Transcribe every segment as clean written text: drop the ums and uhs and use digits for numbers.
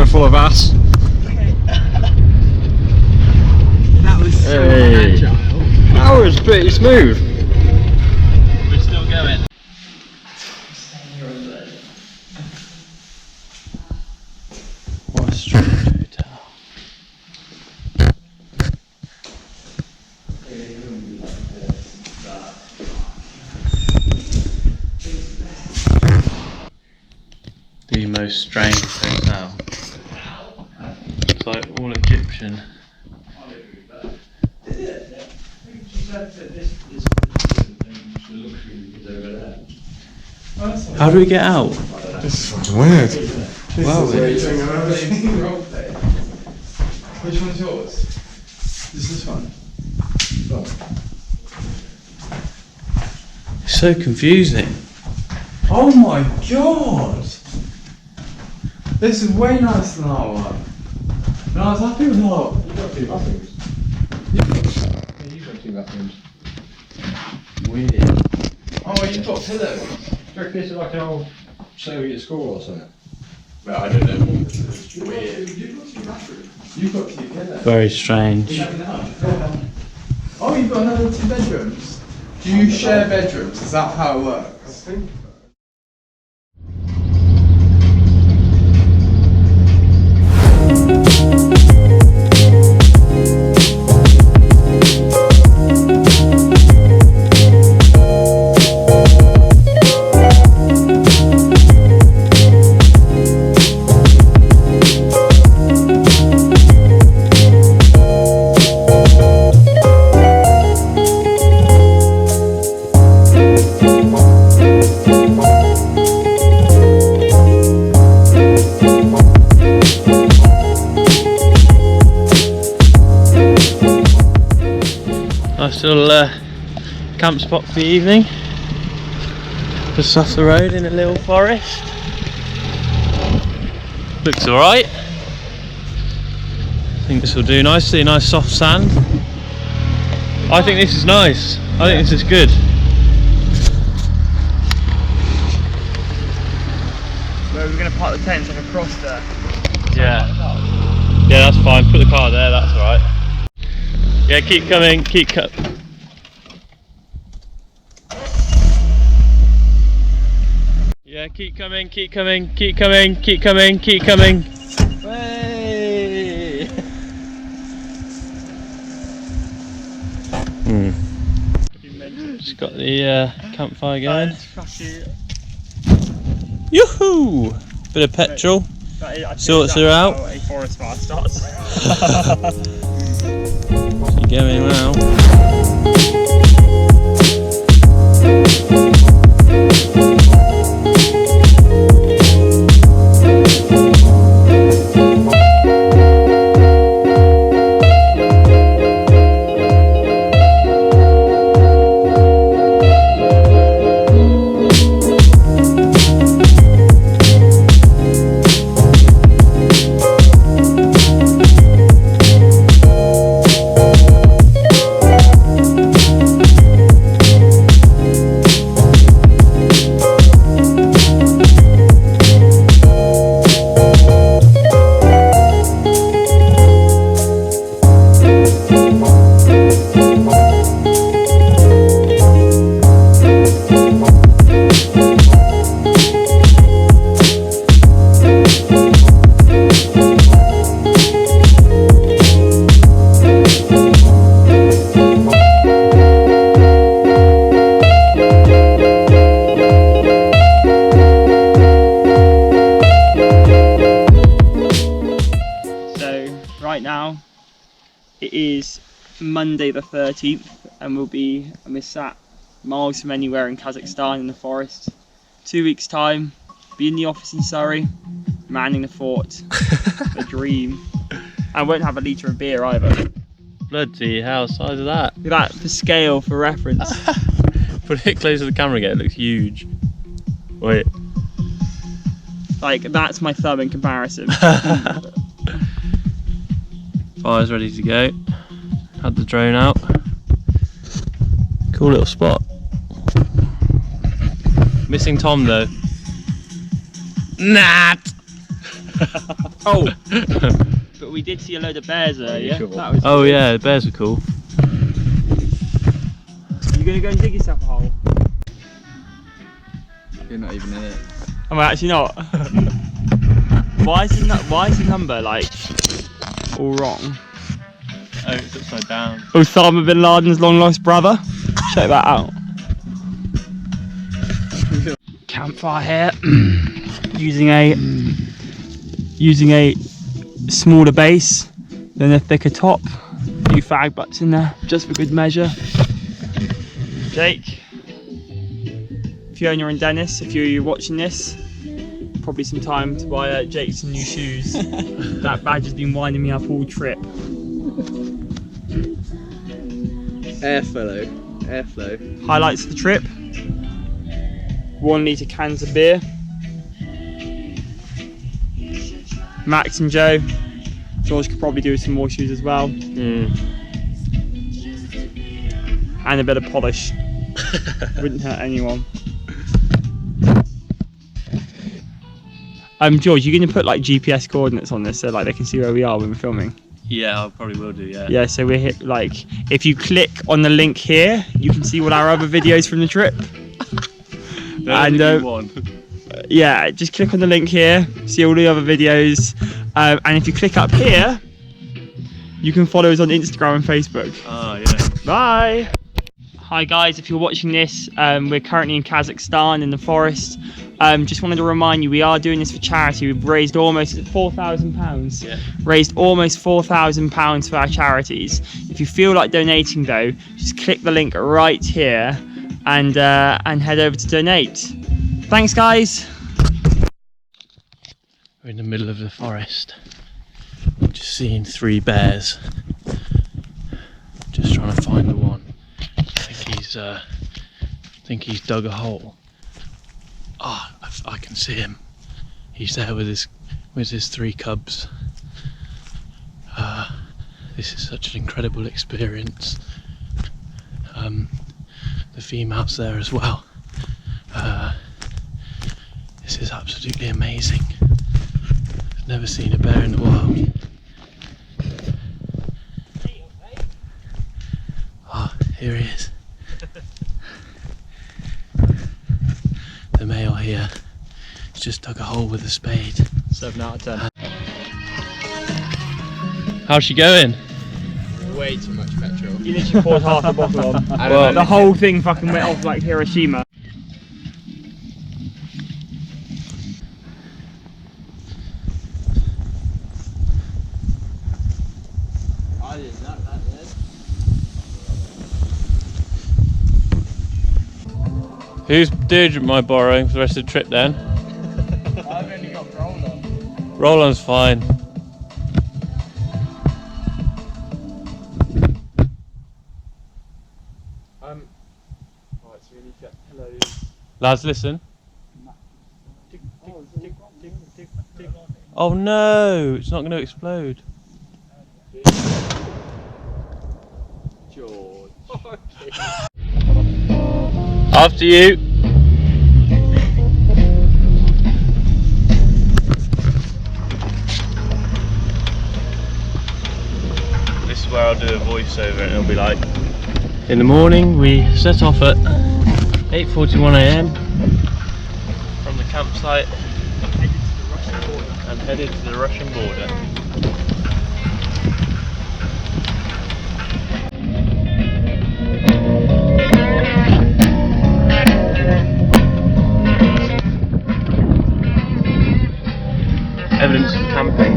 full of ass. Okay. That was so agile. That was pretty smooth. We're still going. What a strange hotel. The most strange hotel. It's like all Egyptian. How do we get out? This is fucking weird. Wow. Which one's yours? Is this one? It's so confusing. Oh my god! This is way nicer than our one. And I was happy with our one. You've got 2 bathrooms. Yeah, you've got 2 bathrooms. Weird. Oh, you've got pillows. Do you reckon this is like an old Soviet school or something? Well, I don't know. It's weird. You've got 2 bathrooms. You've got 2 pillows. Very strange. Oh, you've got another 2 bedrooms. Do you share bedrooms? Is that how it works? I think. Nice little camp spot for the evening. Just off the road in a little forest. Looks alright. I think this will do nicely, nice soft sand. I think this is nice. I think this is good. Where we're going to park the tents like across there. Yeah. Yeah, that's fine. Put the car there, that's alright. Yeah, keep coming, Yeah, keep coming, keep coming, keep coming, keep coming, keep coming. Hey! Just got the campfire going. Yoo-hoo! Bit of petrol. Sorts her out. A forest fire starts. Keep going now. Right now it is Monday the 13th and we're sat miles from anywhere in Kazakhstan in the forest. 2 weeks time, be in the office in Surrey, manning the fort. A dream. I won't have a litre of beer either. Bloody hell, size of that. Look at that, for scale, for reference. Put it close to the camera again, it looks huge. Wait. Like, that's my thumb in comparison. Fire's ready to go. Had the drone out. Cool little spot. Missing Tom though. Nat! Oh, but we did see a load of bears earlier. Sure. That was Oh yeah, the bears are cool. You gonna go and dig yourself a hole? You're not even in it. I'm actually not. Why is the number like all wrong? Oh, it's upside down. Osama bin Laden's long lost brother. Check that out. Campfire here. using a smaller base than a thicker top. A few fag butts in there, just for good measure. Jake, Fiona and Dennis, if you're watching this, probably some time to buy Jake some new shoes. That badge has been winding me up all trip. Airflow. Highlights of the trip: 1 litre cans of beer. Max and Joe. George could probably do with some more shoes as well. And a bit of polish. Wouldn't hurt anyone. George, you're gonna put like GPS coordinates on this so like they can see where we are when we're filming. Yeah, I probably will do. Yeah. Yeah, so we're hit like if you click on the link here, you can see all our other videos from the trip. And yeah, just click on the link here, see all the other videos, and if you click up here, you can follow us on Instagram and Facebook. Oh yeah. Bye. Hi guys, if you're watching this, we're currently in Kazakhstan in the forest. Just wanted to remind you, we are doing this for charity. We've raised almost £4,000. Yeah. Raised almost £4,000 for our charities. If you feel like donating though, just click the link right here and head over to donate. Thanks guys. We're in the middle of the forest. I'm just seeing 3 bears. Just trying to find the one. I think he's dug a hole. Ah, oh, I can see him. He's there with his 3 cubs. This is such an incredible experience. The female's there as well. This is absolutely amazing. I've never seen a bear in the wild. Ah, oh, here he is. The male here. He's just dug a hole with a spade. 7 out of 10. How's she going? Way too much petrol. You literally poured half the bottle on. Well, the whole thing fucking went off like Hiroshima. I didn't know that then. Whose deodorant am I borrowing for the rest of the trip then? I've only got roll-on. Roll-on's fine. Right, so we need to get hello. Lads, listen. Oh no, it's not going to explode. George. After you. This is where I'll do a voiceover and it'll be like, in the morning we set off at 8:41 AM from the campsite and headed to the Russian border. Evidence of camping.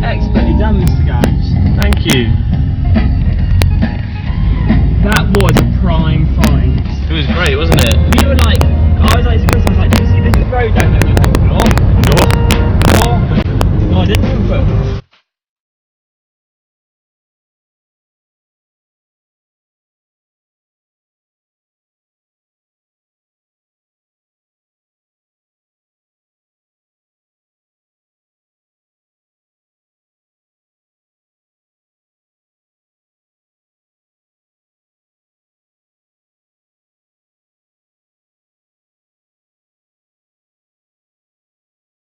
Expertly done, Mr. Garage. Thank you.